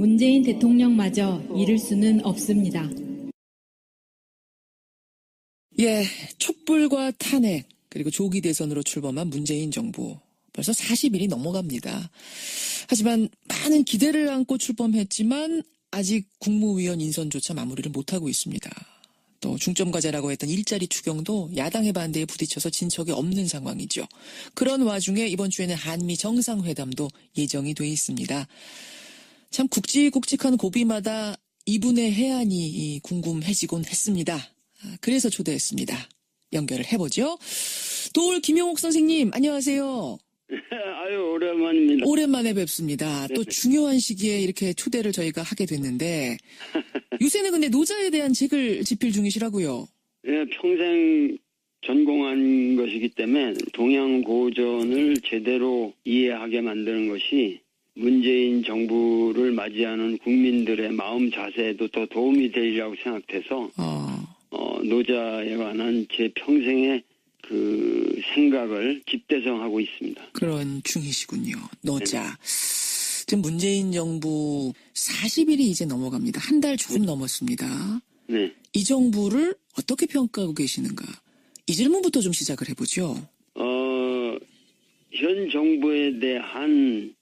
문재인 대통령마저 이룰 수는 없습니다. 예, 촛불과 탄핵 그리고 조기 대선으로 출범한 문재인 정부 벌써 40일이 넘어갑니다. 하지만 많은 기대를 안고 출범했지만 아직 국무위원 인선조차 마무리를 못하고 있습니다. 또 중점과제라고 했던 일자리 추경도 야당의 반대에 부딪혀서 진척이 없는 상황이죠. 그런 와중에 이번 주에는 한미 정상회담도 예정이 돼 있습니다. 참 굵직굵직한 고비마다 이분의 해안이 궁금해지곤 했습니다. 그래서 초대했습니다. 연결을 해보죠. 도울 김용옥 선생님, 안녕하세요. 아유, 오랜만입니다. 오랜만에 뵙습니다. 또 중요한 시기에 이렇게 초대를 저희가 하게 됐는데 요새는 근데 노자에 대한 책을 집필 중이시라고요. 예, 평생 전공한 것이기 때문에 동양 고전을 제대로 이해하게 만드는 것이 문재인 정부를 맞이하는 국민들의 마음 자세에도 더 도움이 되리라고 생각돼서 노자에 관한 제 평생의 그 생각을 집대성하고 있습니다. 그런 중이시군요. 노자. 지금 문재인 정부 40일이 이제 넘어갑니다. 한 달 조금 넘었습니다. 네. 이 정부를 어떻게 평가하고 계시는가? 이 질문부터 좀 시작을 해보죠. 현 정부에 대한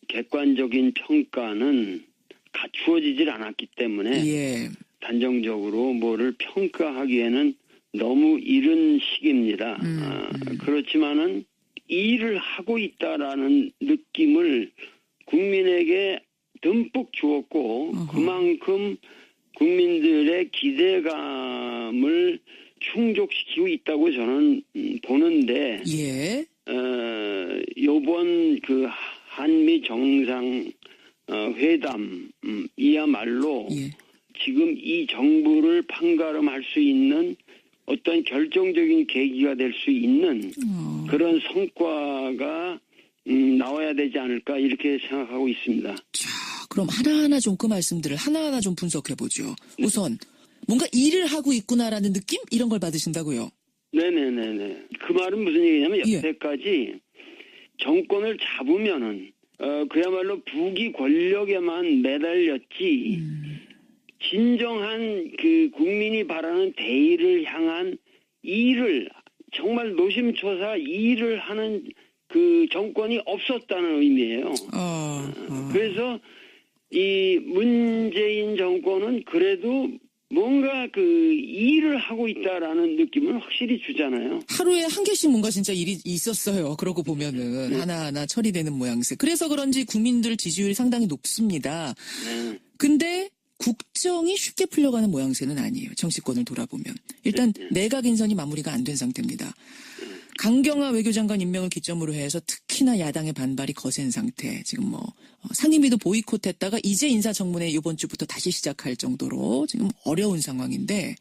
객관적인 평가는 갖추어지질 않았기 때문에 예. 단정적으로 뭐를 평가하기에는 너무 이른 시기입니다. 그렇지만은 일을 하고 있다라는 느낌을 국민에게 듬뿍 주었고 그만큼 국민들의 기대감을 충족시키고 있다고 저는 보는데 예. 요번 그 한미 정상 회담이야말로 예. 지금 이 정부를 판가름할 수 있는 어떤 결정적인 계기가 될 수 있는 그런 성과가 나와야 되지 않을까 이렇게 생각하고 있습니다. 자, 그럼 하나하나 좀 그 말씀들을 하나하나 좀 분석해보죠. 우선 뭔가 일을 하고 있구나라는 느낌? 이런 걸 받으신다고요? 네네네네. 그 말은 무슨 얘기냐면 예. 여태까지 정권을 잡으면은 그야말로 부귀 권력에만 매달렸지 진정한 그 국민이 바라는 대의를 향한 일을 정말 노심초사 일을 하는 그 정권이 없었다는 의미예요. 그래서 이 문재인 정권은 그래도 뭔가 그 일을 하고 있다라는 느낌을 확실히 주잖아요. 하루에 한 개씩 뭔가 진짜 일이 있었어요. 그러고 보면은 하나하나 처리되는 모양새. 그래서 그런지 국민들 지지율이 상당히 높습니다. 네. 근데 국정이 쉽게 풀려가는 모양새는 아니에요. 정치권을 돌아보면. 일단 내각 인선이 마무리가 안 된 상태입니다. 강경화 외교장관 임명을 기점으로 해서 특히나 야당의 반발이 거센 상태. 지금 상임위도 보이콧했다가 이제 인사청문회 이번 주부터 다시 시작할 정도로 지금 어려운 상황인데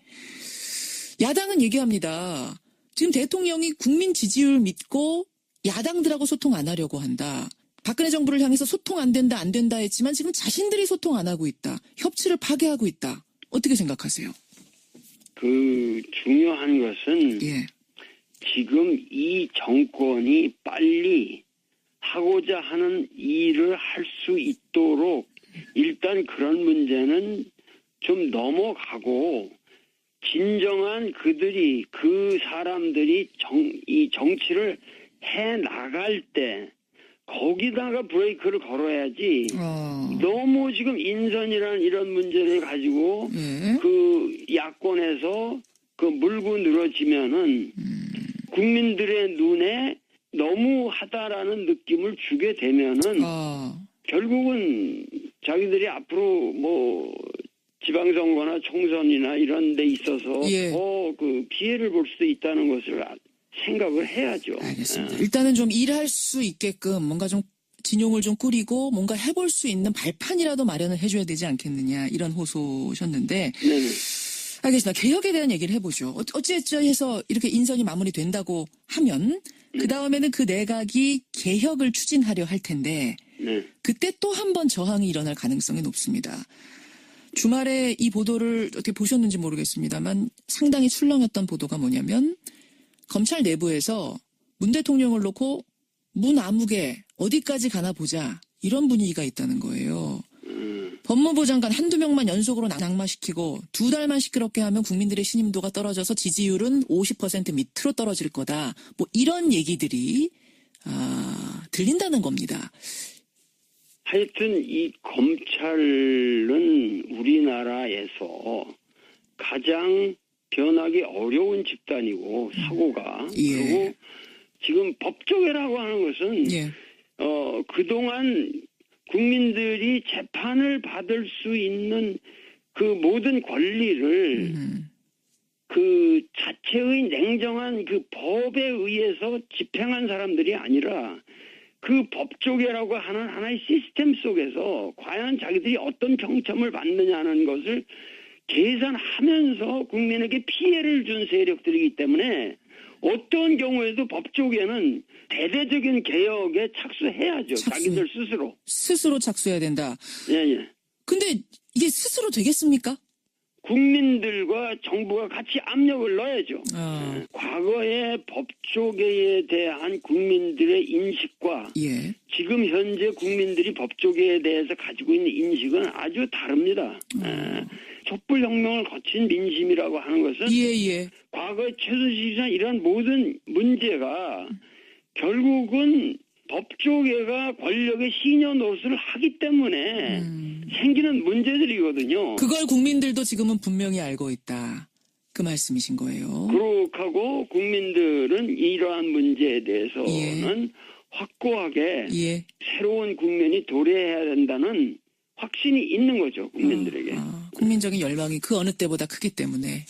야당은 얘기합니다. 지금 대통령이 국민 지지율 믿고 야당들하고 소통 안 하려고 한다. 박근혜 정부를 향해서 소통 안 된다 했지만 지금 자신들이 소통 안 하고 있다. 협치를 파괴하고 있다. 어떻게 생각하세요? 그 중요한 것은 예. 지금 이 정권이 빨리 하고자 하는 일을 할 수 있도록 일단 그런 문제는 좀 넘어가고 진정한 그 사람들이 이 정치를 해 나갈 때 거기다가 브레이크를 걸어야지 너무 지금 인선이라는 이런 문제를 가지고 그 야권에서 그 물고 늘어지면은 국민들의 눈에 너무하다라는 느낌을 주게 되면은 결국은 자기들이 앞으로 뭐 지방선거나 총선이나 이런 데 있어서 더 그 피해를 볼 수도 있다는 것을 생각을 해야죠. 알겠습니다. 일단은 좀 일할 수 있게끔 뭔가 좀 진용을 좀 꾸리고 뭔가 해볼 수 있는 발판이라도 마련을 해줘야 되지 않겠느냐 이런 호소셨는데 네네. 알겠습니다. 개혁에 대한 얘기를 해보죠. 어찌해서 이렇게 인선이 마무리된다고 하면 그 다음에는 그 내각이 개혁을 추진하려 할 텐데 그때 또 한 번 저항이 일어날 가능성이 높습니다. 주말에 이 보도를 어떻게 보셨는지 모르겠습니다만 상당히 출렁였던 보도가 뭐냐면 검찰 내부에서 문 대통령을 놓고 문 아무개 어디까지 가나 보자 이런 분위기가 있다는 거예요. 법무부 장관 한두 명만 연속으로 낙마시키고 2달만 시끄럽게 하면 국민들의 신임도가 떨어져서 지지율은 50% 밑으로 떨어질 거다. 뭐 이런 얘기들이 들린다는 겁니다. 하여튼 이 검찰은 우리나라에서 가장 변하기 어려운 집단이고 사고가 예. 그리고 지금 법조계라고 하는 것은 예. 그동안 국민들이 재판을 받을 수 있는 그 모든 권리를 그 자체의 냉정한 그 법에 의해서 집행한 사람들이 아니라 그 법조계라고 하는 하나의 시스템 속에서 과연 자기들이 어떤 평점을 받느냐는 것을 계산하면서 국민에게 피해를 준 세력들이기 때문에 어떤 경우에도 법조계는 대대적인 개혁에 착수해야죠. 자기들 스스로. 스스로 착수해야 된다. 예. 근데 이게 스스로 되겠습니까? 국민들과 정부가 같이 압력을 넣어야죠. 아. 과거의 법조계에 대한 국민들의 인식과 예. 지금 현재 국민들이 법조계에 대해서 가지고 있는 인식은 아주 다릅니다. 촛불혁명을 거친 민심이라고 하는 것은 예. 과거의 최순실이나 이런 모든 문제가 결국은 법조계가 권력의 시녀 노릇을 하기 때문에 생기는 문제들이거든요. 그걸 국민들도 지금은 분명히 알고 있다. 그 말씀이신 거예요. 그렇고 국민들은 이러한 문제에 대해서는 확고하게 새로운 국면이 도래해야 된다는 확신이 있는 거죠. 국민들에게. 국민적인 열망이 그 어느 때보다 크기 때문에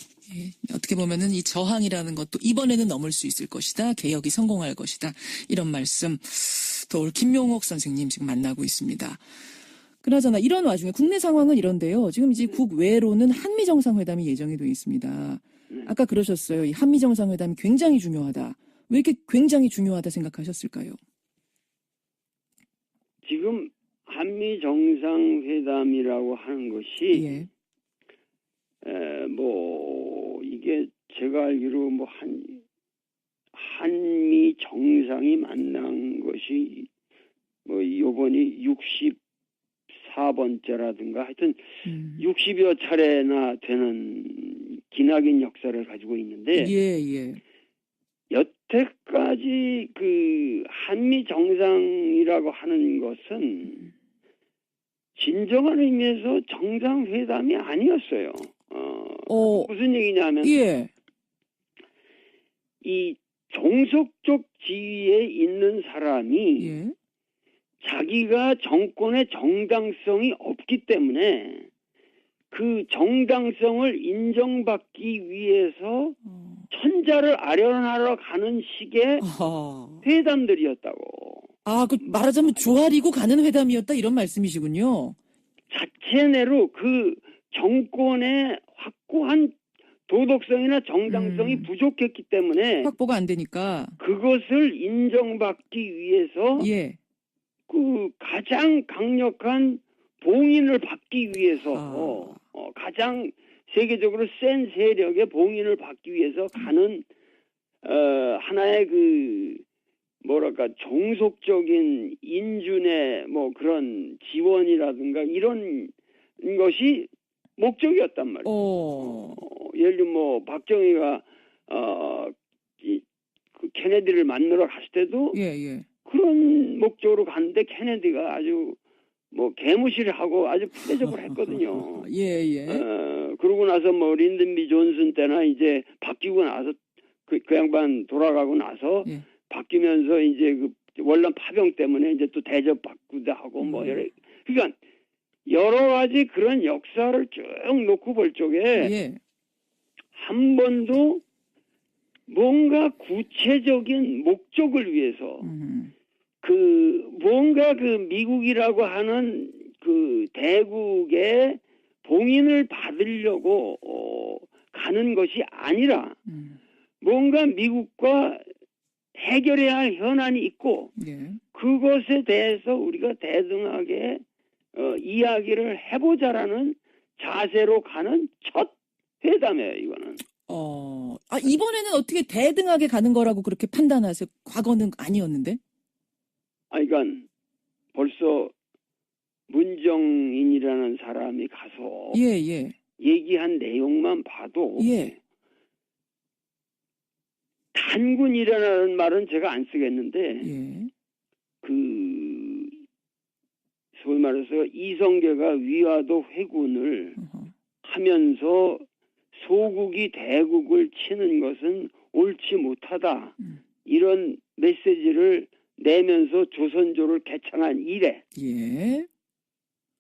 어떻게 보면은 이 저항이라는 것도 이번에는 넘을 수 있을 것이다. 개혁이 성공할 것이다. 이런 말씀 또 김용옥 선생님 지금 만나고 있습니다. 그나저나 이런 와중에 국내 상황은 이런데요. 지금 이제 국외로는 한미 정상회담이 예정이 돼 있습니다. 아까 그러셨어요. 이 한미 정상회담이 굉장히 중요하다. 왜 이렇게 굉장히 중요하다 생각하셨을까요? 지금 한미 정상회담이라고 하는 것이 이게 제가 알기로 한미 정상이 만난 것이 요번이 64번째라든가 하여튼 60여 차례나 되는 기나긴 역사를 가지고 있는데 여태까지 그 한미 정상이라고 하는 것은 진정한 의미에서 정상회담이 아니었어요. 무슨 얘기냐면 이 종속적 지위에 있는 사람이 자기가 정권의 정당성이 없기 때문에 그 정당성을 인정받기 위해서 천자를 아련하러 가는 식의 회담들이었다고. 그 말하자면 조아리고 가는 회담이었다 이런 말씀이시군요. 자체 내로 그 정권의 확고한 도덕성이나 정당성이 부족했기 때문에 확보가 안 되니까 그것을 인정받기 위해서 그 가장 강력한 봉인을 받기 위해서 가장 세계적으로 센 세력의 봉인을 받기 위해서 가는 하나의 그 종속적인 인준의 그런 지원이라든가 이런 것이 목적이었단 말이에요. 예를 들면 박정희가 그 케네디를 만나러 갔을 때도 그런 목적으로 갔는데 케네디가 아주 개무시를 하고 아주 푸대접을 했거든요. 그러고 나서 린든 B 존슨 때나 이제 바뀌고 나서 그 양반 돌아가고 나서 바뀌면서 이제 그 월남 파병 때문에 이제 또 대접 받기도 하고 그러니까 여러 가지 그런 역사를 쭉 놓고 볼 적에 한 번도 뭔가 구체적인 목적을 위해서 뭔가 미국이라고 하는 그 대국의 봉인을 받으려고 가는 것이 아니라 뭔가 미국과 해결해야 할 현안이 있고 그것에 대해서 우리가 대등하게 이야기를 해보자라는 자세로 가는 첫 회담이에요, 이거는. 이번에는 어떻게 대등하게 가는 거라고 그렇게 판단하세요? 과거는 아니었는데? 그러니까 벌써 문정인이라는 사람이 가서 예, 예. 얘기한 내용만 봐도 예. 단군이라는 말은 제가 안 쓰겠는데 예. 그 소위 말해서 이성계가 위화도 회군을 어허. 하면서 소국이 대국을 치는 것은 옳지 못하다. 이런 메시지를 내면서 조선조를 개창한 이래 예.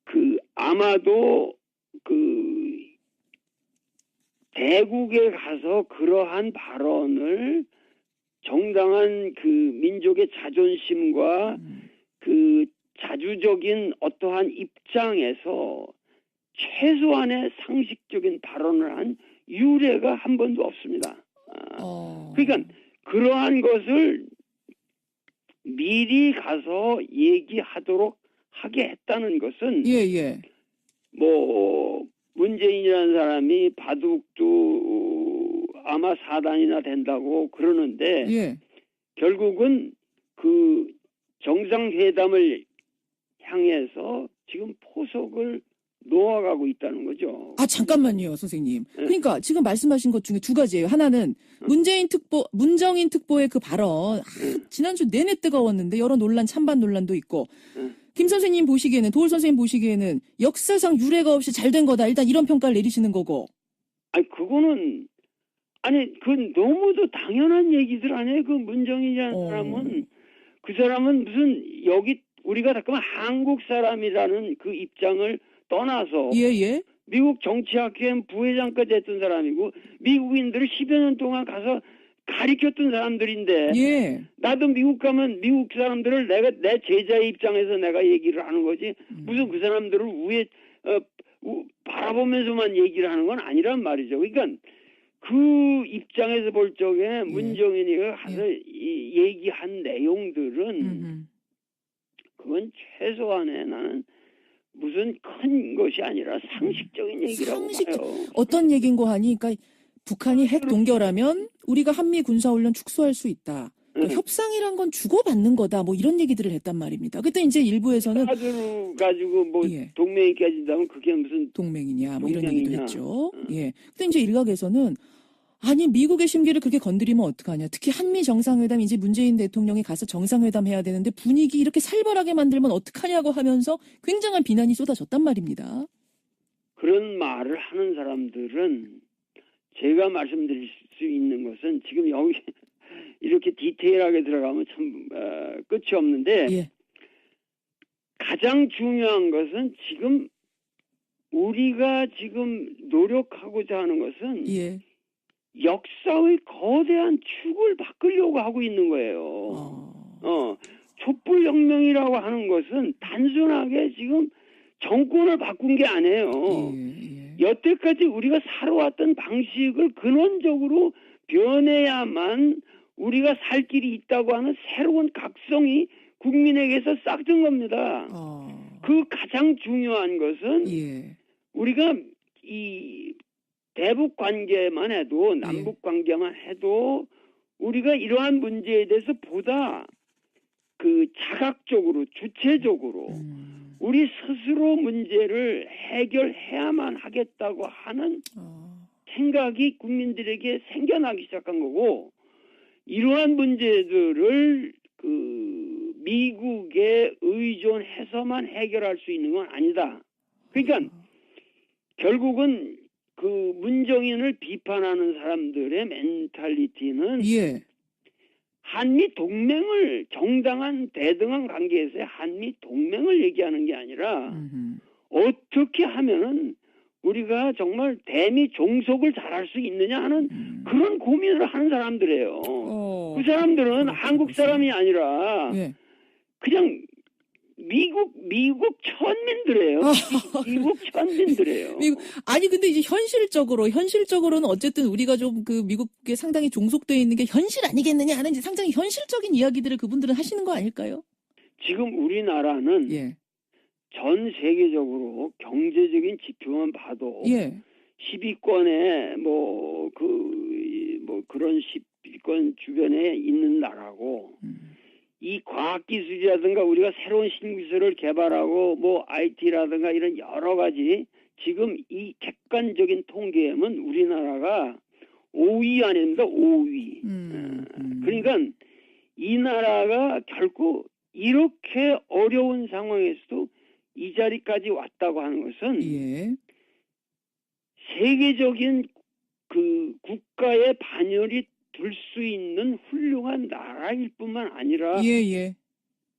그 아마도 그 대국에 가서 그러한 발언을 정당한 그 민족의 자존심과 그 자주적인 어떠한 입장에서 최소한의 상식적인 발언을 한 유례가 한 번도 없습니다. 그러니까 그러한 것을 미리 가서 얘기하도록 하게 했다는 것은 예, 예. 뭐 문재인이라는 사람이 바둑도 아마 4단이나 된다고 그러는데 예. 결국은 그 정상회담을 향해서 지금 포석을 놓아가고 있다는 거죠. 아, 잠깐만요, 선생님. 그러니까 지금 말씀하신 것 중에 두 가지예요. 하나는 문정인 특보의 그 발언, 지난주 내내 뜨거웠는데 여러 논란, 찬반 논란도 있고, 김 선생님 보시기에는, 도울 선생님 보시기에는 역사상 유례가 없이 잘 된 거다. 일단 이런 평가를 내리시는 거고. 아니, 그거는, 아니, 그건 너무도 당연한 얘기들 아니에요? 그 문정인이라는 사람은, 그 사람은 무슨, 여기, 우리가 잠깐만 한국 사람이라는 그 입장을 떠나서, 예, 예. 미국 정치학회 부회장까지 했던 사람이고, 미국인들을 10여 년 동안 가서 가리켰던 사람들인데, 예. 나도 미국 가면 미국 사람들을 내 제자의 입장에서 내가 얘기를 하는 거지, 무슨 그 사람들을 바라보면서만 얘기를 하는 건 아니란 말이죠. 그러니까 그 입장에서 볼 적에 문정인이가 가서 얘기한 내용들은 그건 최소한의 나는 무슨 큰 것이 아니라 상식적인 얘기라고 봐요. 어떤 얘기인고 하니, 그러니까 북한이 핵 동결하면 우리가 한미 군사훈련 축소할 수 있다. 그러니까 협상이란 건 주고받는 거다. 뭐 이런 얘기들을 했단 말입니다. 그때 이제 일부에서는 카드로 가지고 뭐 예. 동맹이 깨진다면 그게 무슨 동맹이냐, 뭐 이런 얘기도 동맹이냐. 했죠. 예. 근데 이제 일각에서는 아니 미국의 심기를 그렇게 건드리면 어떡하냐. 특히 한미 정상회담 이제 문재인 대통령이 가서 정상회담 해야 되는데 분위기 이렇게 살벌하게 만들면 어떡하냐고 하면서 굉장한 비난이 쏟아졌단 말입니다. 그런 말을 하는 사람들은 제가 말씀드릴 수 있는 것은 지금 여기 이렇게 디테일하게 들어가면 참 끝이 없는데 예. 가장 중요한 것은 지금 우리가 지금 노력하고자 하는 것은 예. 역사의 거대한 축을 바꾸려고 하고 있는 거예요. 촛불혁명이라고 하는 것은 단순하게 지금 정권을 바꾼 게 아니에요. 예. 여태까지 우리가 살아왔던 방식을 근원적으로 변해야만 우리가 살 길이 있다고 하는 새로운 각성이 국민에게서 싹든 겁니다. 그 가장 중요한 것은 예. 우리가 이 대북 관계만 해도 남북 관계만 해도 우리가 이러한 문제에 대해서 보다 그 자각적으로 주체적으로 우리 스스로 문제를 해결해야만 하겠다고 하는 생각이 국민들에게 생겨나기 시작한 거고 이러한 문제들을 그 미국에 의존해서만 해결할 수 있는 건 아니다. 그러니까 결국은 그 문정인을 비판하는 사람들의 멘탈리티는 예. 한미 동맹을 정당한 대등한 관계에서의 한미 동맹을 얘기하는 게 아니라 어떻게 하면은 우리가 정말 대미 종속을 잘할 수 있느냐 하는 그런 고민을 하는 사람들이에요. 그 사람들은 한국 사람이 아니라 예. 그냥 미국 천민들이에요. 미국 천민들이에요. 아니 근데 이제 현실적으로는 어쨌든 우리가 좀 그 미국에 상당히 종속되어 있는 게 현실 아니겠느냐 하는 이제 상당히 현실적인 이야기들을 그분들은 하시는 거 아닐까요? 지금 우리나라는 예. 전 세계적으로 경제적인 지표만 봐도 예. 10위권에 그런 10위권 주변에 있는 나라고 이 과학기술이라든가 우리가 새로운 신기술을 개발하고 뭐 IT라든가 이런 여러 가지 지금 이 객관적인 통계에는 우리나라가 5위 아닙니다. 5위. 그러니까 이 나라가 결코 이렇게 어려운 상황에서도 이 자리까지 왔다고 하는 것은 예. 세계적인 그 국가의 반열이 들 수 있는 훌륭한 나라일 뿐만 아니라 예, 예.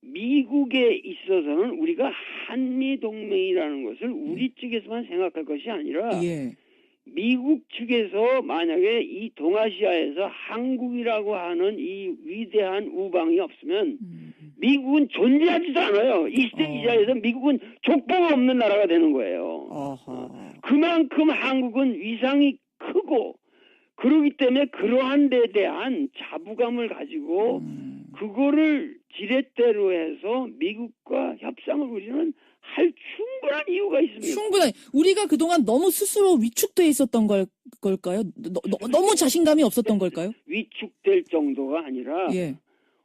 미국에 있어서는 우리가 한미 동맹이라는 것을 우리 측에서만 생각할 것이 아니라 예. 미국 측에서 만약에 이 동아시아에서 한국이라고 하는 이 위대한 우방이 없으면 미국은 존재하지도 않아요. 이 자리에서 미국은 족보가 없는 나라가 되는 거예요. 어허. 그만큼 한국은 위상이 크고 그러기 때문에 그러한 데에 대한 자부감을 가지고 그거를 지렛대로 해서 미국과 협상을 우리는 할 충분한 이유가 있습니다. 충분히 우리가 그동안 너무 스스로 위축돼 있었던 걸까요? 너무 자신감이 없었던 걸까요? 위축될 정도가 아니라 예.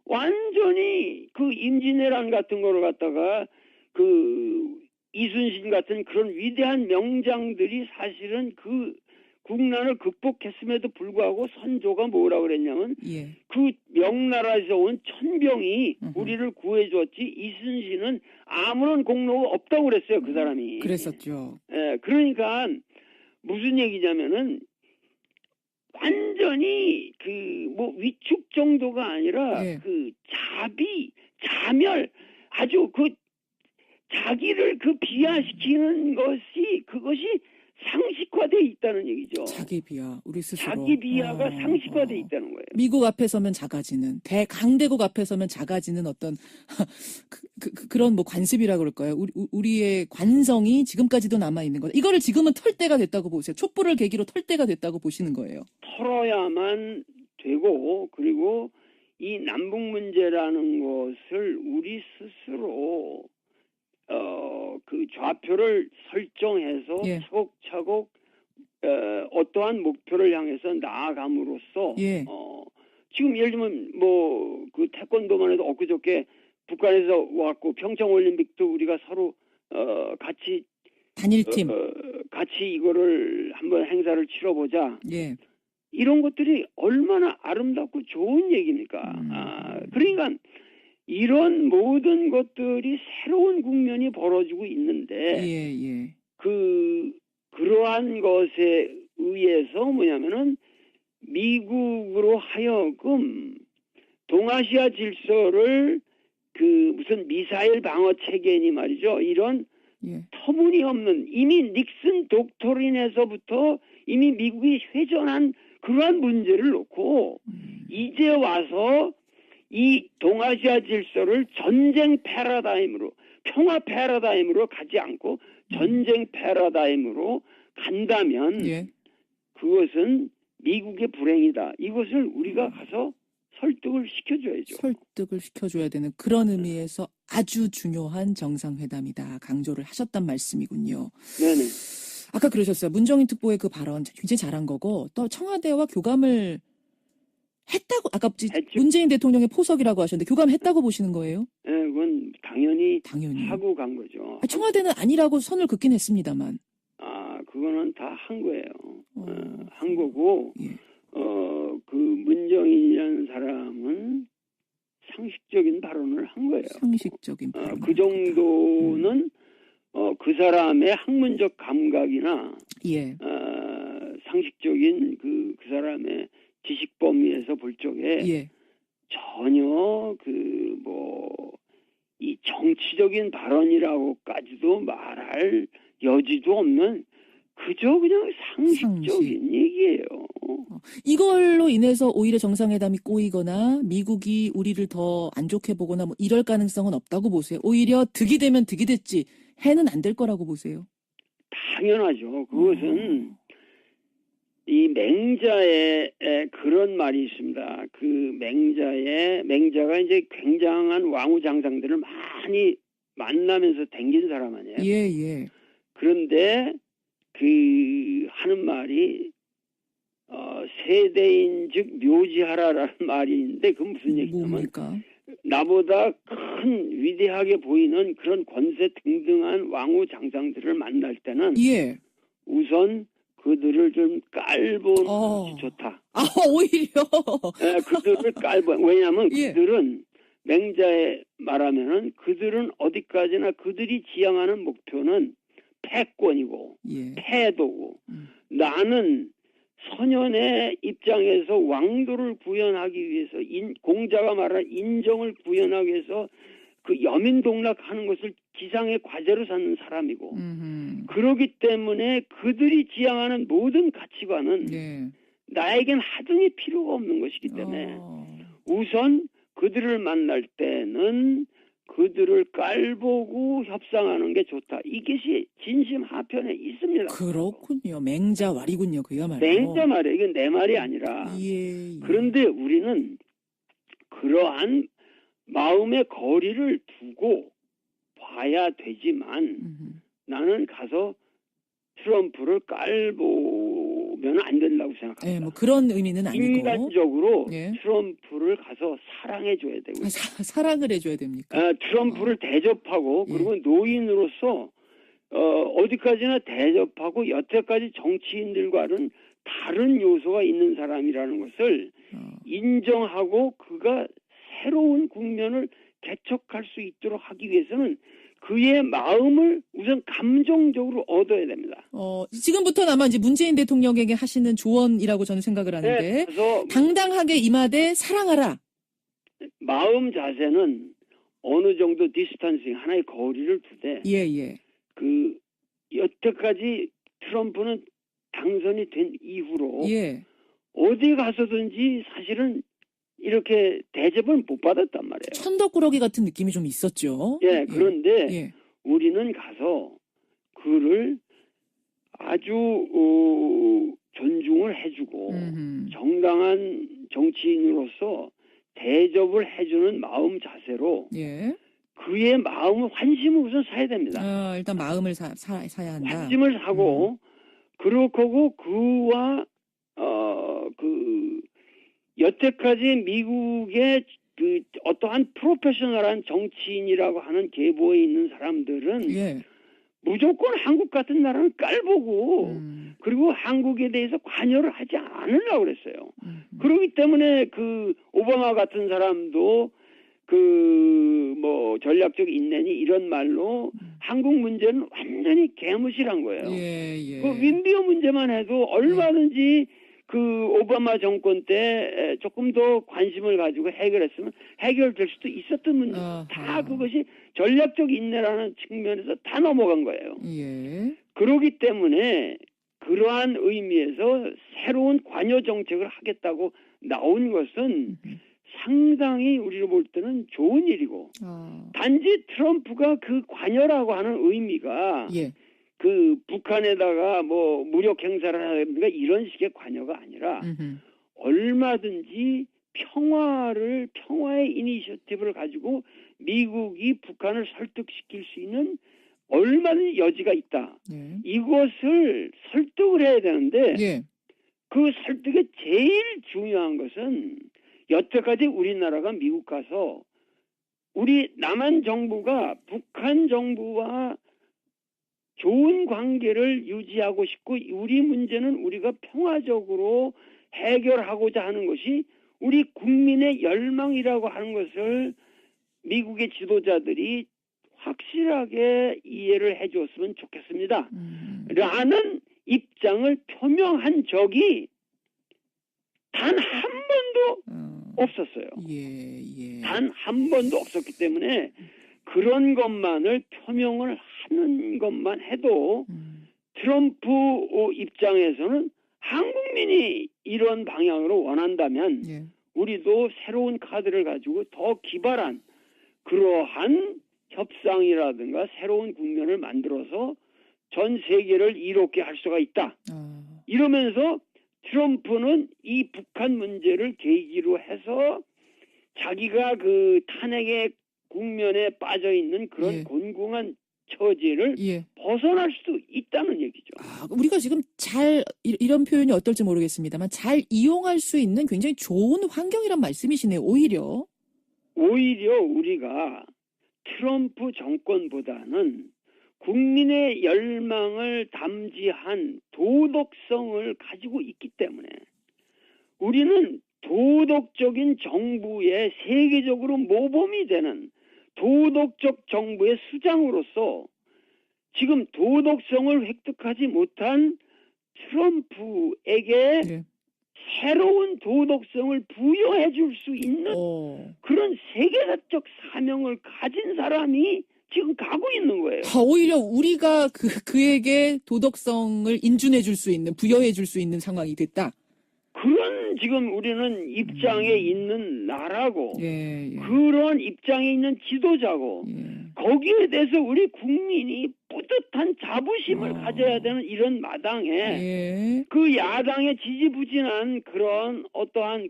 완전히 그 임진왜란 같은 거를 갖다가 그 이순신 같은 그런 위대한 명장들이 사실은 그 국난을 극복했음에도 불구하고 선조가 뭐라 그랬냐면 예. 그 명나라에서 온 천병이 우리를 구해줬지 이순신은 아무런 공로가 없다고 그랬어요. 그 사람이. 그랬었죠. 예, 그러니까 무슨 얘기냐면은 완전히 그 뭐 위축 정도가 아니라 예. 그 자멸 아주 그 자기를 그 비하시키는 것이 그것이 상식화돼 있다는 얘기죠. 자기 비하, 우리 스스로. 자기 비하가 상식화돼 있다는 거예요. 미국 앞에 서면 작아지는, 대강대국 앞에 서면 작아지는 어떤, 그런 뭐 관습이라 그럴까요? 우리의 관성이 지금까지도 남아있는 거다. 이거를 지금은 털 때가 됐다고 보세요. 촛불을 계기로 털 때가 됐다고 보시는 거예요. 털어야만 되고, 그리고 이 남북 문제라는 것을 우리 스스로 그 좌표를 설정해서 예. 차곡차곡 어떠한 목표를 향해서 나아감으로써 예. 지금 예를 들면 뭐 그 태권도만 해도 엊그저께 북한에서 왔고 평창 올림픽도 우리가 서로 같이 단일팀. 같이 이거를 한번 행사를 치러보자. 예. 이런 것들이 얼마나 아름답고 좋은 얘기입니까? 그러니까 이런 모든 것들이 새로운 국면이 벌어지고 있는데 예, 예. 그러한 것에 의해서 뭐냐면은 미국으로 하여금 동아시아 질서를 그 무슨 미사일 방어 체계니 말이죠. 이런 예. 터무니없는 이미 닉슨 독토린에서부터 이미 미국이 회전한 그러한 문제를 놓고 이제 와서 이 동아시아 질서를 전쟁 패러다임으로 평화 패러다임으로 가지 않고 전쟁 패러다임으로 간다면 예. 그것은 미국의 불행이다. 이것을 우리가 가서 설득을 시켜줘야죠. 설득을 시켜줘야 되는 그런 의미에서 아주 중요한 정상회담이다. 강조를 하셨단 말씀이군요. 네네. 아까 그러셨어요. 문정인 특보의 그 발언 굉장히 잘한 거고 또 청와대와 교감을 했다고 아까 했죠. 문재인 대통령의 포석이라고 하셨는데 교감했다고 보시는 거예요? 네, 그건 당연히 당연히. 하고 간 거죠. 청와대는 아니라고 선을 긋긴 했습니다만. 그거는 다 한 거예요. 한 거고, 예. 그 문정인이라는 사람은 상식적인 발언을 한 거예요. 상식적인 발언. 그 정도는 그 사람의 학문적 감각이나 예. 상식적인 그 사람의 지식 범위에서 볼 적에 예. 전혀 이 정치적인 발언이라고까지도 말할 여지도 없는 그저 그냥 상식적인 얘기예요. 이걸로 인해서 오히려 정상회담이 꼬이거나 미국이 우리를 더 안 좋게 보거나 뭐 이럴 가능성은 없다고 보세요. 오히려 득이 되면 득이 됐지 해는 안 될 거라고 보세요. 당연하죠. 그것은 이 맹자에 그런 말이 있습니다. 그 맹자가 이제 굉장한 왕후장상들을 많이 만나면서 댕긴 사람 아니에요. 예, 예. 그런데 그 하는 말이 세대인즉 묘지하라라는 말이 있는데 그건 무슨 얘기냐면 뭡니까? 나보다 큰 위대하게 보이는 그런 권세 등등한 왕후 장상들을 만날 때는 예. 우선 그들을 좀 깔보는 어. 것이 좋다. 아, 오히려. 예, 그들을 왜냐하면 예. 그들은 맹자에 말하면은 그들은 어디까지나 그들이 지향하는 목표는 패권이고 예. 패도고 나는 선현의 입장에서 왕도를 구현하기 위해서 공자가 말한 인정을 구현하기 위해서 그 여민동락하는 것을 지상의 과제로 삼는 사람이고 그러기 때문에 그들이 지향하는 모든 가치관은 예. 나에겐 하등이 필요가 없는 것이기 때문에 우선 그들을 만날 때는 그들을 깔보고 협상하는 게 좋다. 이것이 진심 하편에 있습니다. 그렇군요. 맹자왈이군요. 그야말로. 맹자 말이에요. 이건 내 말이 아니라. 예, 예. 그런데 우리는 그러한 마음의 거리를 두고 봐야 되지만 나는 가서 트럼프를 깔보면 안 된다고 생각합니다. 예, 뭐 그런 의미는 아니고. 인간적으로 예. 트럼프를 가서 사랑해줘야 되고 사랑을 해줘야 됩니까? 트럼프를 대접하고 예. 그리고 노인으로서 어디까지나 대접하고 여태까지 정치인들과는 다른 요소가 있는 사람이라는 것을 인정하고 그가 새로운 국면을 개척할 수 있도록 하기 위해서는 그의 마음을 우선 감정적으로 얻어야 됩니다. 지금부터는 아마 이제 문재인 대통령에게 하시는 조언이라고 저는 생각을 하는데 네, 그래서 당당하게 임하되 사랑하라. 마음 자세는 어느 정도 디스턴싱 하나의 거리를 두되 예. 그 여태까지 트럼프는 당선이 된 이후로 예. 어디 가서든지 사실은 이렇게 대접을 못 받았단 말이에요. 천덕꾸러기 같은 느낌이 좀 있었죠. 예, 그런데 예. 우리는 가서 그를 아주 존중을 해주고 정당한 정치인으로서 대접을 해주는 마음 자세로 예. 그의 마음을 환심을 우선 사야 됩니다. 일단 마음을 사야 한다. 환심을 사고 그렇고 그와 여태까지 미국의 그 어떠한 프로페셔널한 정치인이라고 하는 계보에 있는 사람들은 예. 무조건 한국 같은 나라는 깔보고 그리고 한국에 대해서 관여를 하지 않으려고 그랬어요. 그렇기 때문에 그 오바마 같은 사람도 전략적 인내니 이런 말로 한국 문제는 완전히 개무시한 거예요. 예. 그 윈비어 문제만 해도 얼마든지 그 오바마 정권 때 조금 더 관심을 가지고 해결했으면 해결될 수도 있었던 문제. 다 그것이 전략적 인내라는 측면에서 다 넘어간 거예요. 예. 그렇기 때문에 그러한 의미에서 새로운 관여 정책을 하겠다고 나온 것은 상당히 우리로 볼 때는 좋은 일이고 단지 트럼프가 그 관여라고 하는 의미가 예. 그 북한에다가 뭐 무력 행사를 하든가 이런 식의 관여가 아니라 얼마든지 평화의 이니셔티브를 가지고 미국이 북한을 설득시킬 수 있는 얼마든지 여지가 있다. 예. 이것을 설득을 해야 되는데 예. 그 설득의 제일 중요한 것은 여태까지 우리나라가 미국 가서 우리 남한 정부가 북한 정부와 좋은 관계를 유지하고 싶고 우리 문제는 우리가 평화적으로 해결하고자 하는 것이 우리 국민의 열망이라고 하는 것을 미국의 지도자들이 확실하게 이해를 해줬으면 좋겠습니다. 라는 입장을 표명한 적이 단 한 번도 없었어요. 예. 단 한 번도 없었기 때문에 그런 것만을 표명을 하는 것만 해도 트럼프 입장에서는 한국민이 이런 방향으로 원한다면 예. 우리도 새로운 카드를 가지고 더 기발한 그러한 협상이라든가 새로운 국면을 만들어서 전 세계를 이롭게 할 수가 있다. 이러면서 트럼프는 이 북한 문제를 계기로 해서 자기가 그 탄핵의 국면에 빠져 있는 그런 예. 곤궁한 처지를 예. 벗어날 수도 있다는 얘기죠. 우리가 지금 이런 표현이 어떨지 모르겠습니다만 잘 이용할 수 있는 굉장히 좋은 환경이란 말씀이시네요. 오히려 오히려 우리가 트럼프 정권보다는 국민의 열망을 담지한 도덕성을 가지고 있기 때문에 우리는 도덕적인 정부의 세계적으로 모범이 되는 도덕적 정부의 수장으로서 지금 도덕성을 획득하지 못한 트럼프에게 네. 새로운 도덕성을 부여해 줄 수 있는 그런 세계사적 사명을 가진 사람이 지금 가고 있는 거예요. 오히려 우리가 그에게 도덕성을 인준해 줄 수 있는, 부여해 줄 수 있는 상황이 됐다. 그런 지금 우리는 입장에 있는 나라고 예. 그런 입장에 있는 지도자고 거기에 대해서 우리 국민이 뿌듯한 자부심을 가져야 되는 이런 마당에 예. 그 야당의 지지부진한 그런 어떠한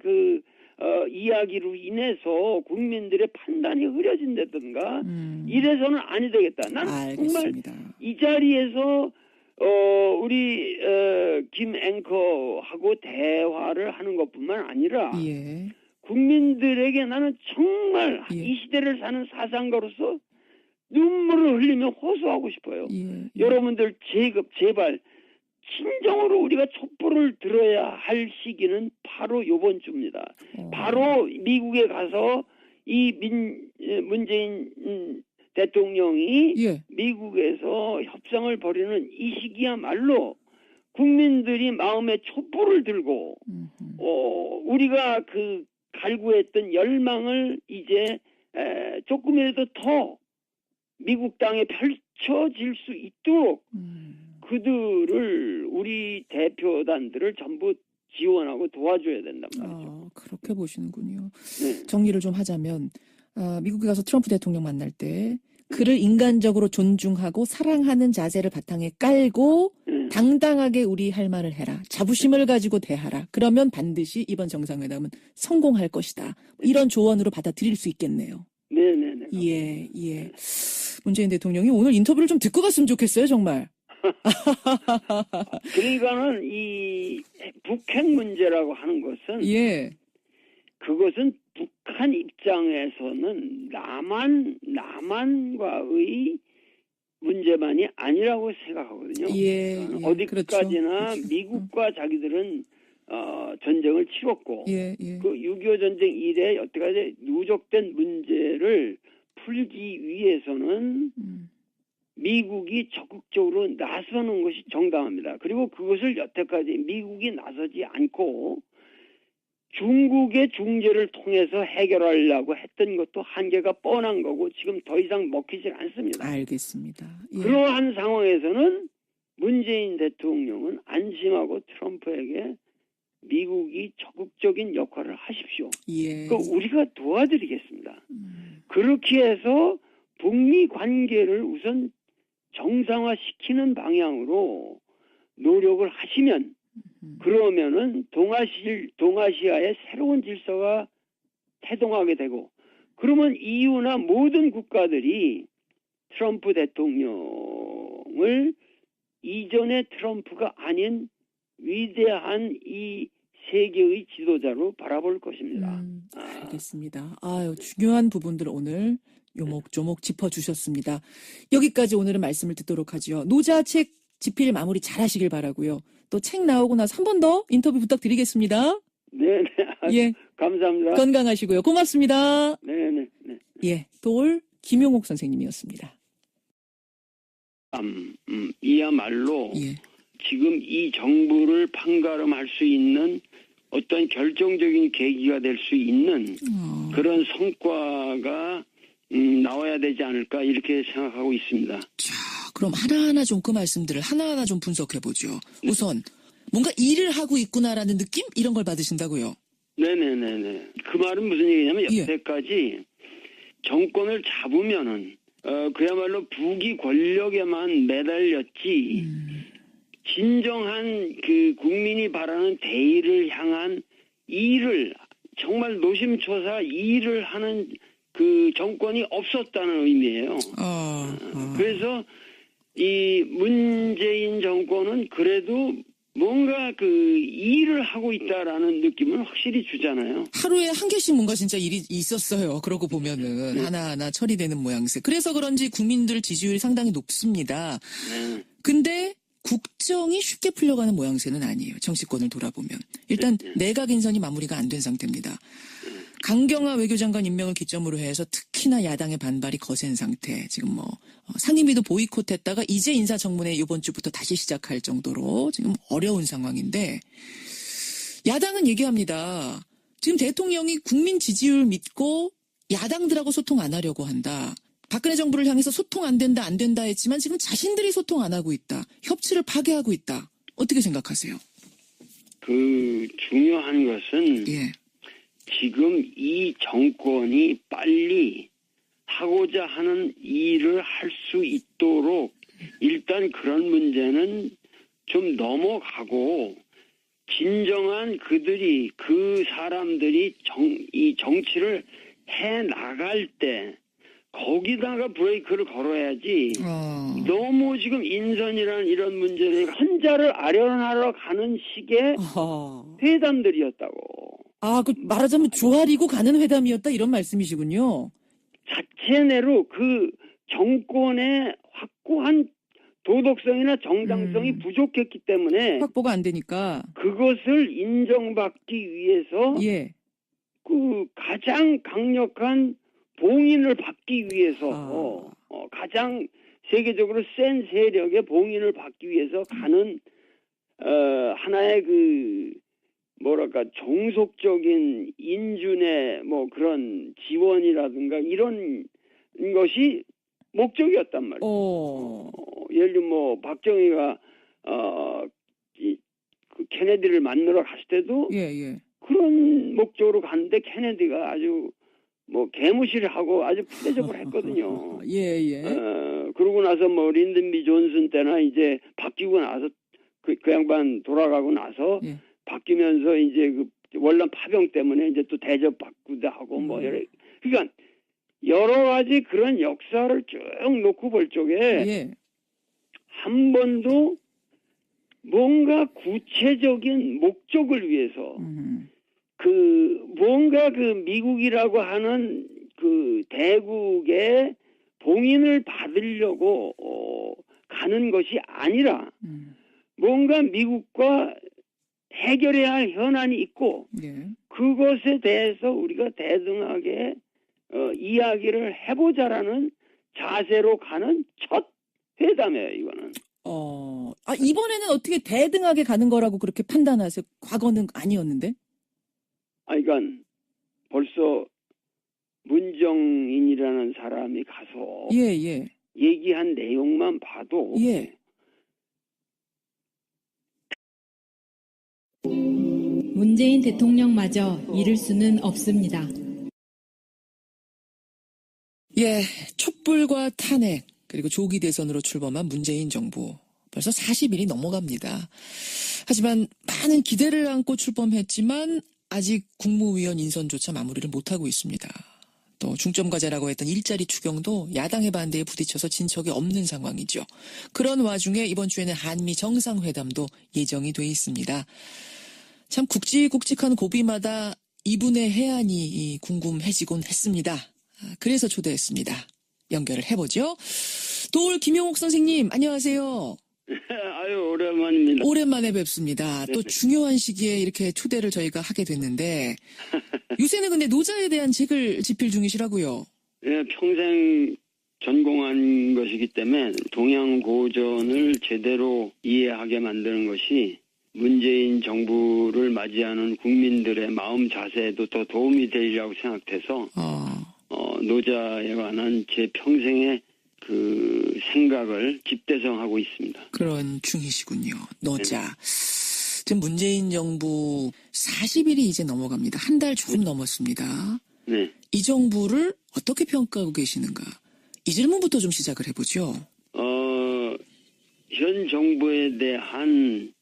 이야기로 인해서 국민들의 판단이 흐려진다든가 이래서는 아니 되겠다. 난 정말 알겠습니다. 이 자리에서 우리 김 앵커하고 대화를 하는 것뿐만 아니라 예. 국민들에게 나는 정말 예. 이 시대를 사는 사상가로서 눈물을 흘리며 호소하고 싶어요. 예. 여러분들 제발 진정으로 우리가 촛불을 들어야 할 시기는 바로 이번 주입니다. 바로 미국에 가서 이 문재인 대통령이 예. 미국에서 협상을 벌이는 이 시기야말로 국민들이 마음에 촛불을 들고 우리가 갈구했던 열망을 이제 조금이라도 더 미국 땅에 펼쳐질 수 있도록 그들을 우리 대표단들을 전부 지원하고 도와줘야 된단 말이죠. 그렇게 보시는군요. 네. 정리를 좀 하자면 미국에 가서 트럼프 대통령 만날 때 그를 인간적으로 존중하고 사랑하는 자세를 바탕에 깔고 당당하게 우리 할 말을 해라. 자부심을 가지고 대하라. 그러면 반드시 이번 정상회담은 성공할 것이다. 이런 조언으로 받아들일 수 있겠네요. 네네네. 예. 문재인 대통령이 오늘 인터뷰를 좀 듣고 갔으면 좋겠어요, 정말. 그러니까는 이 북핵 문제라고 하는 것은 예. 그것은 북한 입장에서는 남한과의 문제만이 아니라고 생각하거든요. 예. 어디까지나 그렇죠. 미국과 자기들은 전쟁을 치렀고 예. 그 6.25 전쟁 이래 여태까지 누적된 문제를 풀기 위해서는 미국이 적극적으로 나서는 것이 정당합니다. 그리고 그것을 여태까지 미국이 나서지 않고 중국의 중재를 통해서 해결하려고 했던 것도 한계가 뻔한 거고 지금 더 이상 먹히질 않습니다. 알겠습니다. 예. 그러한 상황에서는 문재인 대통령은 안심하고 트럼프에게 미국이 적극적인 역할을 하십시오. 예. 우리가 도와드리겠습니다. 그렇게 해서 북미 관계를 우선 정상화시키는 방향으로 노력을 하시면 그러면은 동아시아의 새로운 질서가 태동하게 되고 그러면 EU나 모든 국가들이 트럼프 대통령을 이전의 트럼프가 아닌 위대한 이 세계의 지도자로 바라볼 것입니다. 알겠습니다. 중요한 부분들 오늘 요목조목 짚어주셨습니다. 여기까지 오늘은 말씀을 듣도록 하죠. 노자 책 집필 마무리 잘 하시길 바라고요. 또 책 나오고 나서 한 번 더 인터뷰 부탁드리겠습니다. 네네. 예. 감사합니다. 건강하시고요. 고맙습니다. 네네. 예. 돌 김용옥 선생님이었습니다. 이야말로 예. 지금 이 정부를 판가름할 수 있는 어떤 결정적인 계기가 될 수 있는 그런 성과가 나와야 되지 않을까 이렇게 생각하고 있습니다. 자, 그럼 하나하나 좀 그 말씀들을 하나하나 좀 분석해보죠. 우선 뭔가 일을 하고 있구나라는 느낌? 이런 걸 받으신다고요? 네네네네. 그 말은 무슨 얘기냐면 예. 여태까지 정권을 잡으면은 그야말로 부귀 권력에만 매달렸지 진정한 그 국민이 바라는 대의를 향한 일을 정말 노심초사 일을 하는 그 정권이 없었다는 의미예요. 그래서 이 문재인 정권은 그래도 뭔가 그 일을 하고 있다라는 느낌을 확실히 주잖아요. 하루에 한 개씩 뭔가 진짜 일이 있었어요. 그러고 보면은 하나하나 처리되는 모양새. 그래서 그런지 국민들 지지율이 상당히 높습니다. 네. 근데 국정이 쉽게 풀려가는 모양새는 아니에요. 정치권을 돌아보면. 일단 내각 인선이 마무리가 안 된 상태입니다. 강경화 외교장관 임명을 기점으로 해서 특히나 야당의 반발이 거센 상태. 지금 상임위도 보이콧했다가 이제 인사청문회 이번 주부터 다시 시작할 정도로 지금 어려운 상황인데 야당은 얘기합니다. 지금 대통령이 국민 지지율 믿고 야당들하고 소통 안 하려고 한다. 박근혜 정부를 향해서 소통 안 된다 했지만 지금 자신들이 소통 안 하고 있다. 협치를 파괴하고 있다. 어떻게 생각하세요? 그 중요한 것은 예. 지금 이 정권이 빨리 하고자 하는 일을 할 수 있도록 일단 그런 문제는 좀 넘어가고 진정한 그 사람들이 이 정치를 해 나갈 때 거기다가 브레이크를 걸어야지. 너무 지금 인선이라는 이런 문제를 혼자를 아련하러 가는 식의 회담들이었다고. 그 말하자면 조아리고 가는 회담이었다 이런 말씀이시군요. 자체내로 그 정권의 확고한 도덕성이나 정당성이 부족했기 때문에 확보가 안 되니까. 그것을 인정받기 위해서 예. 그 가장 강력한 봉인을 받기 위해서 가장 세계적으로 센 세력의 봉인을 받기 위해서 가는 하나의 그 뭐랄까 종속적인 인준의 뭐 그런 지원이라든가 이런 것이 목적이었단 말이에요. 예를 들면 뭐 박정희가 그 케네디를 만나러 갔을 때도 그런 목적으로 갔는데 케네디가 아주 뭐 개무시를 하고 아주 푸대접을 했거든요. 그러고 나서 뭐 린든 B 존슨 때나 이제 바뀌고 나서 그 양반 돌아가고 나서 바뀌면서 이제 그 월남 파병 때문에 이제 또 대접받기도 하고 뭐 그러니까 여러 가지 그런 역사를 쭉 놓고 볼 적에 한 번도 뭔가 구체적인 목적을 위해서 그 뭔가 그 미국이라고 하는 그 대국의 봉인을 받으려고 가는 것이 아니라 뭔가 미국과 해결해야 할 현안이 있고 그것에 대해서 우리가 대등하게 이야기를 해보자라는 자세로 가는 첫 회담이에요, 이거는. 이번에는 어떻게 대등하게 가는 거라고 그렇게 판단하세요? 과거는 아니었는데? 그러니까 벌써 문정인이라는 사람이 가서 얘기한 내용만 봐도 문재인 대통령마저 이를 수는 없습니다. 촛불과 탄핵 그리고 조기 대선으로 출범한 문재인 정부 벌써 40일이 넘어갑니다. 하지만 많은 기대를 안고 출범했지만 아직 국무위원 인선조차 마무리를 못하고 있습니다. 또 중점 과제라고 했던 일자리 추경도 야당의 반대에 부딪혀서 진척이 없는 상황이죠. 그런 와중에 이번 주에는 한미 정상회담도 예정이 돼 있습니다. 참 굵직굵직한 고비마다 이분의 해안이 궁금해지곤 했습니다. 그래서 초대했습니다. 연결을 해보죠. 도올 김용옥 선생님 안녕하세요. 아유 오랜만입니다. 오랜만에 뵙습니다. 또 중요한 시기에 이렇게 초대를 저희가 하게 됐는데 요새는 근데 노자에 대한 책을 집필 중이시라고요. 평생 전공한 것이기 때문에 동양고전을 제대로 이해하게 만드는 것이 문재인 정부를 맞이하는 국민들의 마음 자세에도 더 도움이 되리라고 생각해서 노자에 관한 제 평생의 그 생각을 집대성하고 있습니다. 그런 중이시군요. 노자. 지금 문재인 정부 40일이 이제 넘어갑니다. 한 달 조금 넘었습니다. 이 정부를 어떻게 평가하고 계시는가? 이 질문부터 좀 시작을 해보죠. 현 정부에 대한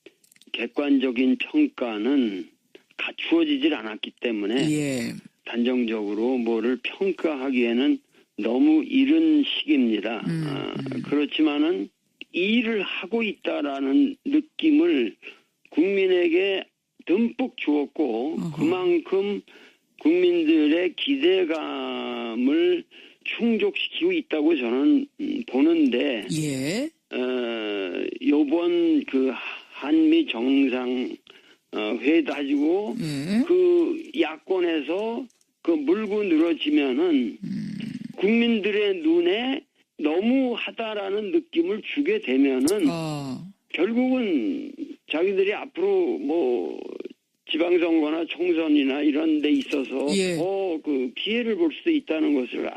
객관적인 평가는 갖추어지질 않았기 때문에 단정적으로 뭐를 평가하기에는 너무 이른 시기입니다. 그렇지만은 일을 하고 있다라는 느낌을 국민에게 듬뿍 주었고 어허. 그만큼 국민들의 기대감을 충족시키고 있다고 저는 보는데 예. 요번 그 한미 정상 회의 가지고 예. 그 야권에서 그 물고 늘어지면은 국민들의 눈에 너무하다라는 느낌을 주게 되면은 결국은 자기들이 앞으로 뭐 지방선거나 총선이나 이런 데 있어서 예. 그 피해를 볼 수도 있다는 것을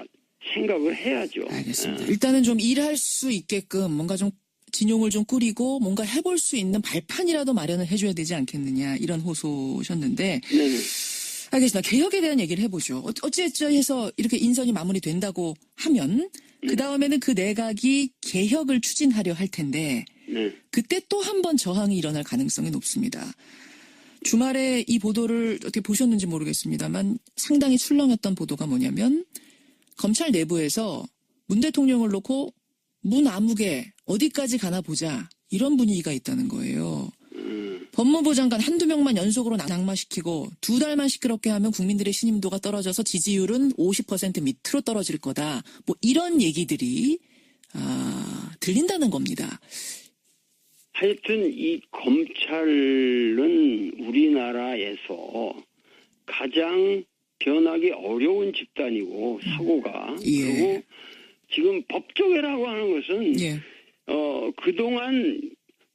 생각을 해야죠. 알겠습니다. 일단은 좀 일할 수 있게끔 뭔가 좀 진용을 좀 꾸리고 뭔가 해볼 수 있는 발판이라도 마련을 해줘야 되지 않겠느냐 이런 호소셨는데 네네. 알겠습니다. 개혁에 대한 얘기를 해보죠. 어찌해서 이렇게 인선이 마무리된다고 하면 그 다음에는 그 내각이 개혁을 추진하려 할 텐데 네. 그때 또 한 번 저항이 일어날 가능성이 높습니다. 주말에 이 보도를 어떻게 보셨는지 모르겠습니다만 상당히 출렁였던 보도가 뭐냐면 검찰 내부에서 문 대통령을 놓고 문 아무개 어디까지 가나 보자 이런 분위기가 있다는 거예요. 법무부 장관 한두 명만 연속으로 낙마시키고 2달만 시끄럽게 하면 국민들의 신임도가 떨어져서 지지율은 50% 밑으로 떨어질 거다. 뭐 이런 얘기들이 들린다는 겁니다. 하여튼 이 검찰은 우리나라에서 가장 변하기 어려운 집단이고 사고가 예. 그리고 지금 법조계라고 하는 것은 예. 그동안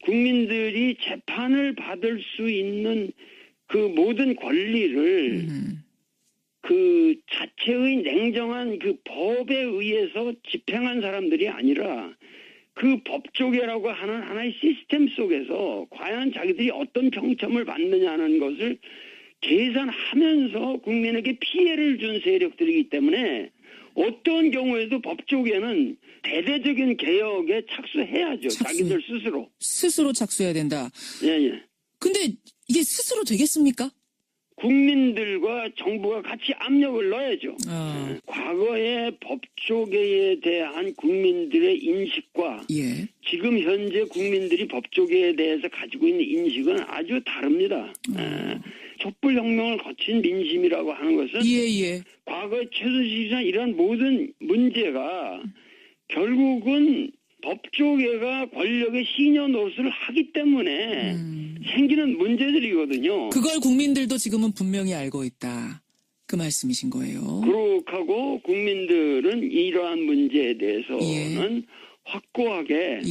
국민들이 재판을 받을 수 있는 그 모든 권리를 그 자체의 냉정한 그 법에 의해서 집행한 사람들이 아니라 그 법조계라고 하는 하나의 시스템 속에서 과연 자기들이 어떤 평점을 받느냐는 것을 계산하면서 국민에게 피해를 준 세력들이기 때문에 어떤 경우에도 법조계는 대대적인 개혁에 착수해야죠. 자기들 스스로. 스스로 착수해야 된다. 예. 근데 이게 스스로 되겠습니까? 국민들과 정부가 같이 압력을 넣어야죠. 아. 과거의 법조계에 대한 국민들의 인식과 예. 지금 현재 국민들이 법조계에 대해서 가지고 있는 인식은 아주 다릅니다. 촛불혁명을 거친 민심이라고 하는 것은 예. 과거의 최순실이나 이런 모든 문제가 결국은 법조계가 권력의 시녀 노릇을 하기 때문에 생기는 문제들이거든요. 그걸 국민들도 지금은 분명히 알고 있다. 그 말씀이신 거예요. 그렇고 국민들은 이러한 문제에 대해서는 확고하게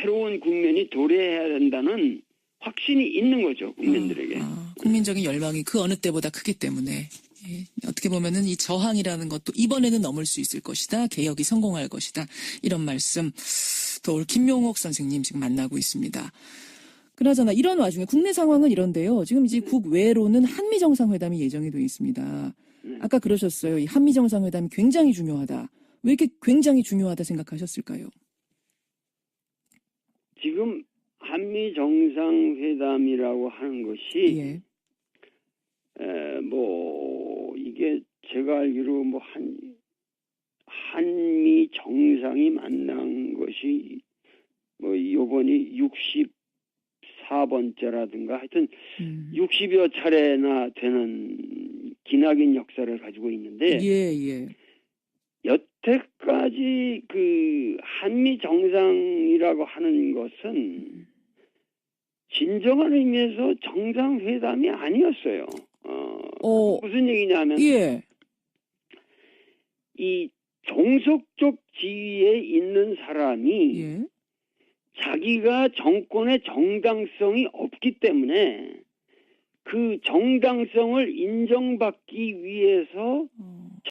새로운 국면이 도래해야 된다는 확신이 있는 거죠. 국민들에게. 국민적인 열망이 그 어느 때보다 크기 때문에 어떻게 보면은 이 저항이라는 것도 이번에는 넘을 수 있을 것이다. 개혁이 성공할 것이다. 이런 말씀 또 올 김용옥 선생님 지금 만나고 있습니다. 그나저나 이런 와중에 국내 상황은 이런데요. 지금 이제 국외로는 한미 정상회담이 예정이 돼 있습니다. 아까 그러셨어요. 이 한미 정상회담이 굉장히 중요하다. 왜 이렇게 굉장히 중요하다 생각하셨을까요? 지금 한미 정상회담이라고 하는 것이 이게 제가 알기로 한미 정상이 만난 것이 요번이 64번째라든가 하여튼 60여 차례나 되는 기나긴 역사를 가지고 있는데 여태까지 그 한미 정상이라고 하는 것은 진정한 의미에서 정상회담이 아니었어요. 무슨 얘기냐면 이 종속적 지위에 있는 사람이 자기가 정권의 정당성이 없기 때문에 그 정당성을 인정받기 위해서